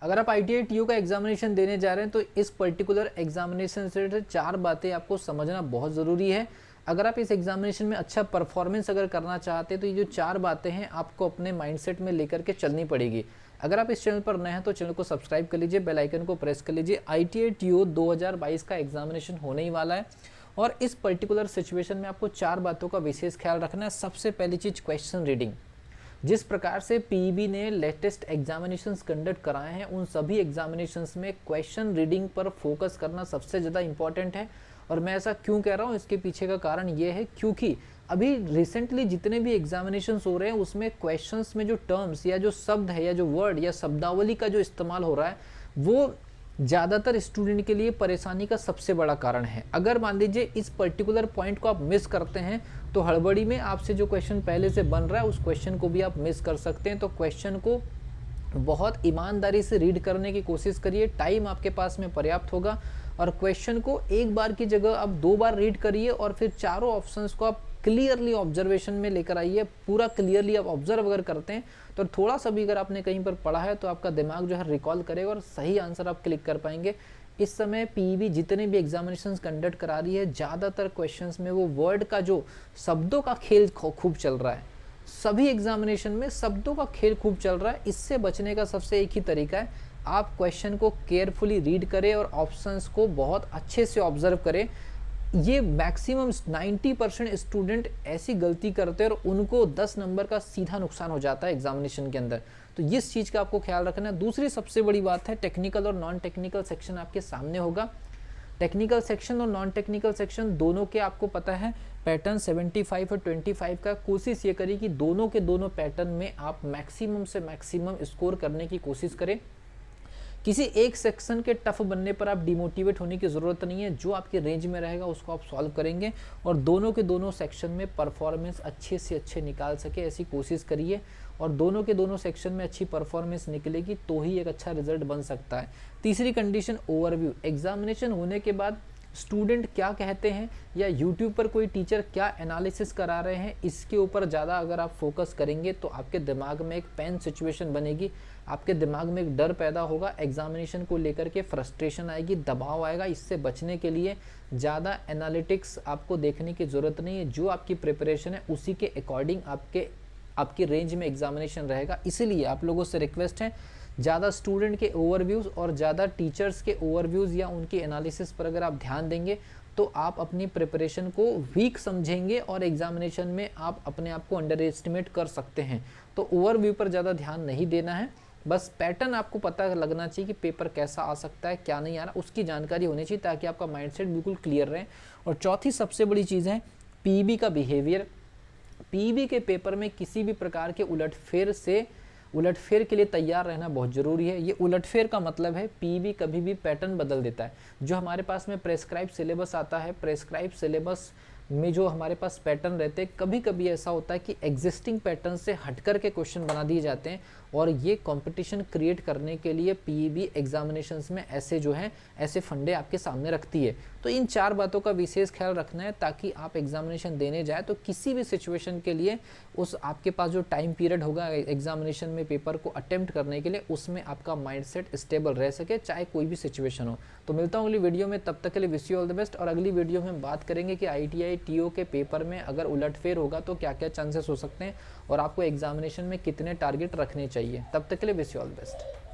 अगर आप ITI TO का एग्जामिनेशन देने जा रहे हैं तो इस पर्टिकुलर एग्जामिनेशन से रिलेटेड 4 बातें आपको समझना बहुत ज़रूरी है। अगर आप इस एग्जामिनेशन में अच्छा परफॉर्मेंस अगर करना चाहते हैं तो ये जो 4 बातें हैं आपको अपने माइंडसेट में लेकर के चलनी पड़ेगी। अगर आप इस चैनल पर नए हैं तो चैनल को सब्सक्राइब कर लीजिए, बेल आइकन को प्रेस कर लीजिए। ITI TO 2022 का एग्जामिनेशन होने ही वाला है और इस पर्टिकुलर सिचुएशन में आपको 4 बातों का विशेष ख्याल रखना है। सबसे पहली चीज़ क्वेश्चन रीडिंग। जिस प्रकार से पीईबी ने लेटेस्ट एग्जामिनेशंस कंडक्ट कराए हैं उन सभी एग्जामिनेशंस में क्वेश्चन रीडिंग पर फोकस करना सबसे ज़्यादा इंपॉर्टेंट है। और मैं ऐसा क्यों कह रहा हूँ, इसके पीछे का कारण ये है क्योंकि अभी रिसेंटली जितने भी एग्जामिनेशंस हो रहे हैं उसमें क्वेश्चंस में जो टर्म्स या जो शब्द है या जो वर्ड या शब्दावली का जो इस्तेमाल हो रहा है वो ज़्यादातर स्टूडेंट के लिए परेशानी का सबसे बड़ा कारण है। अगर मान लीजिए इस पर्टिकुलर पॉइंट को आप मिस करते हैं तो हड़बड़ी में आपसे जो क्वेश्चन पहले से बन रहा है उस क्वेश्चन को भी आप मिस कर सकते हैं। तो क्वेश्चन को बहुत ईमानदारी से रीड करने की कोशिश करिए, टाइम आपके पास में पर्याप्त होगा और क्वेश्चन को एक बार की जगह आप 2 बार रीड करिए और फिर चारों ऑप्शंस को आप क्लियरली ऑब्जर्वेशन में लेकर आइए। पूरा क्लियरली आप ऑब्जर्व अगर करते हैं तो थोड़ा सा भी अगर आपने कहीं पर पढ़ा है तो आपका दिमाग जो है रिकॉल करेगा और सही आंसर आप क्लिक कर पाएंगे। इस समय पीईबी जितने भी एग्जामिनेशंस कंडक्ट करा रही है ज़्यादातर क्वेश्चंस में वो वर्ड का जो शब्दों का खेल खूब चल रहा है। सभी एग्जामिनेशन में शब्दों का खेल खूब चल रहा है। इससे बचने का सबसे एक ही तरीका है, आप क्वेश्चन को केयरफुली रीड करें और ऑप्शंस को बहुत अच्छे से ऑब्जर्व करें। ये मैक्सिमम 90% स्टूडेंट ऐसी गलती करते हैं और उनको 10 नंबर का सीधा नुकसान हो जाता है एग्जामिनेशन के अंदर। तो इस चीज़ का आपको ख्याल रखना है। दूसरी सबसे बड़ी बात है, टेक्निकल और नॉन टेक्निकल सेक्शन आपके सामने होगा। टेक्निकल सेक्शन और नॉन टेक्निकल सेक्शन दोनों के आपको पता है पैटर्न 75 और 25 का। कोशिश ये करिए कि दोनों के दोनों पैटर्न में आप मैक्सिमम से मैक्सिमम स्कोर करने की कोशिश करें। किसी एक सेक्शन के टफ बनने पर आप डिमोटिवेट होने की ज़रूरत नहीं है, जो आपके रेंज में रहेगा उसको आप सॉल्व करेंगे और दोनों के दोनों सेक्शन में परफॉर्मेंस अच्छे से अच्छे निकाल सके ऐसी कोशिश करिए। और दोनों के दोनों सेक्शन में अच्छी परफॉर्मेंस निकलेगी तो ही एक अच्छा रिजल्ट बन सकता है। तीसरी कंडीशन ओवरव्यू। एग्जामिनेशन होने के बाद स्टूडेंट क्या कहते हैं या यूट्यूब पर कोई टीचर क्या एनालिसिस करा रहे हैं, इसके ऊपर ज़्यादा अगर आप फोकस करेंगे तो आपके दिमाग में एक पेन सिचुएशन बनेगी, आपके दिमाग में एक डर पैदा होगा, एग्जामिनेशन को लेकर के फ्रस्ट्रेशन आएगी, दबाव आएगा। इससे बचने के लिए ज़्यादा एनालिटिक्स आपको देखने की ज़रूरत नहीं है। जो आपकी प्रिपरेशन है उसी के अकॉर्डिंग आपकी रेंज में एग्जामिनेशन रहेगा। इसीलिए आप लोगों से रिक्वेस्ट है, ज़्यादा स्टूडेंट के ओवरव्यूज़ और ज़्यादा टीचर्स के ओवरव्यूज़ या उनके एनालिसिस पर अगर आप ध्यान देंगे तो आप अपनी प्रिपरेशन को वीक समझेंगे और एग्जामिनेशन में आप अपने आप को अंडर एस्टिमेट कर सकते हैं। तो ओवरव्यू पर ज़्यादा ध्यान नहीं देना है, बस पैटर्न आपको पता लगना चाहिए कि पेपर कैसा आ सकता है, क्या नहीं आ रहा, उसकी जानकारी होनी चाहिए ताकि आपका माइंडसेट बिल्कुल क्लियर रहे। और चौथी सबसे बड़ी चीज़ है पीईबी का बिहेवियर। पीईबी के पेपर में किसी भी प्रकार के उलटफेर के लिए तैयार रहना बहुत ज़रूरी है। ये उलटफेर का मतलब है पीईबी कभी भी पैटर्न बदल देता है। जो हमारे पास में प्रेस्क्राइब सिलेबस आता है, प्रेस्क्राइब सिलेबस में जो हमारे पास पैटर्न रहते हैं, कभी कभी ऐसा होता है कि एग्जिस्टिंग पैटर्न से हटकर के क्वेश्चन बना दिए जाते हैं और ये कंपटीशन क्रिएट करने के लिए पीईबी एग्जामिनेशंस में ऐसे फंडे आपके सामने रखती है। तो इन 4 बातों का विशेष ख्याल रखना है ताकि आप एग्जामिनेशन देने जाए तो किसी भी सिचुएशन के लिए उस आपके पास जो टाइम पीरियड होगा एग्जामिनेशन में पेपर को अटेम्प्ट करने के लिए उसमें आपका माइंडसेट स्टेबल रह सके, चाहे कोई भी सिचुएशन हो। तो मिलता हूँ अगली वीडियो में, तब तक के लिए wish you all the best. और अगली वीडियो में बात करेंगे कि ITI TO के पेपर में अगर उलटफेर होगा तो क्या क्या चांसेस हो सकते हैं और आपको एग्जामिनेशन में कितने टारगेट रखने चाहिए। तब तक के लिए wish you all the best.